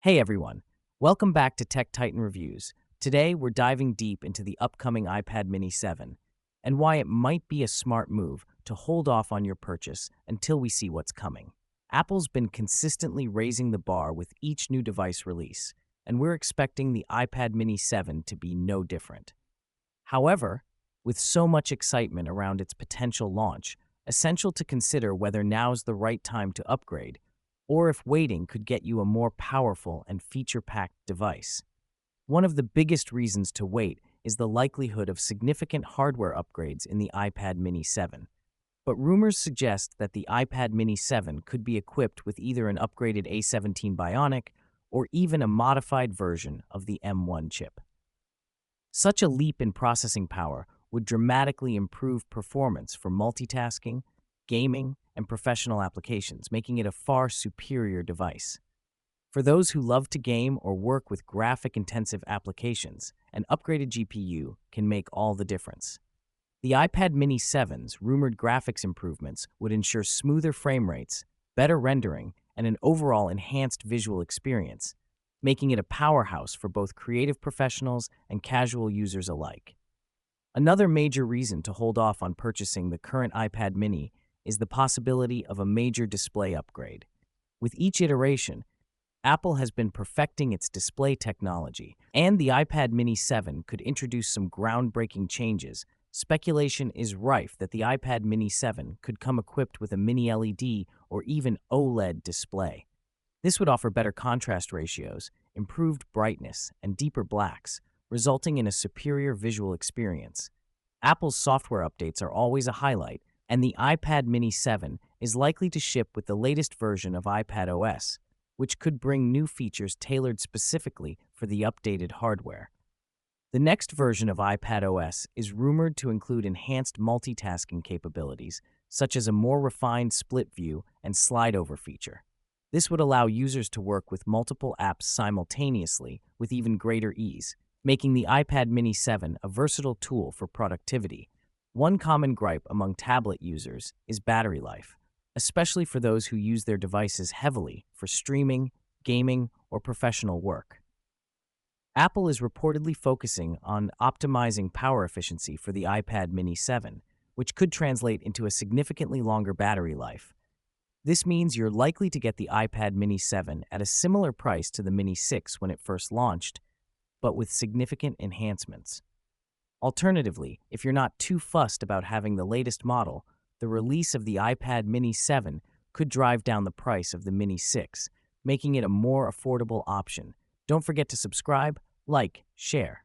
Hey everyone, welcome back to Tech Titan Reviews. Today we're diving deep into the upcoming iPad mini 7 and why it might be a smart move to hold off on your purchase until we see what's coming. Apple's been consistently raising the bar with each new device release, and we're expecting the iPad mini 7 to be no different. However, with so much excitement around its potential launch, essential to consider whether now's the right time to upgrade or if waiting could get you a more powerful and feature-packed device. One of the biggest reasons to wait is the likelihood of significant hardware upgrades in the iPad mini 7. But rumors suggest that the iPad mini 7 could be equipped with either an upgraded A17 Bionic or even a modified version of the M1 chip. Such a leap in processing power would dramatically improve performance for multitasking, gaming, and professional applications, making it a far superior device. For those who love to game or work with graphic-intensive applications, an upgraded GPU can make all the difference. The iPad mini 7's rumored graphics improvements would ensure smoother frame rates, better rendering, and an overall enhanced visual experience, making it a powerhouse for both creative professionals and casual users alike. Another major reason to hold off on purchasing the current iPad mini is the possibility of a major display upgrade. With each iteration, Apple has been perfecting its display technology, and the iPad mini 7 could introduce some groundbreaking changes. Speculation is rife that the iPad mini 7 could come equipped with a mini LED or even OLED display. This would offer better contrast ratios, improved brightness, and deeper blacks, resulting in a superior visual experience. Apple's software updates are always a highlight, and the iPad mini 7 is likely to ship with the latest version of iPad OS, which could bring new features tailored specifically for the updated hardware. The next version of iPad OS is rumored to include enhanced multitasking capabilities, such as a more refined split view and slide-over feature. This would allow users to work with multiple apps simultaneously with even greater ease, making the iPad mini 7 a versatile tool for productivity. One common gripe among tablet users is battery life, especially for those who use their devices heavily for streaming, gaming, or professional work. Apple is reportedly focusing on optimizing power efficiency for the iPad mini 7, which could translate into a significantly longer battery life. This means you're likely to get the iPad mini 7 at a similar price to the mini 6 when it first launched, but with significant enhancements. Alternatively, if you're not too fussed about having the latest model, the release of the iPad mini 7 could drive down the price of the mini 6, making it a more affordable option. Don't forget to subscribe, like, share.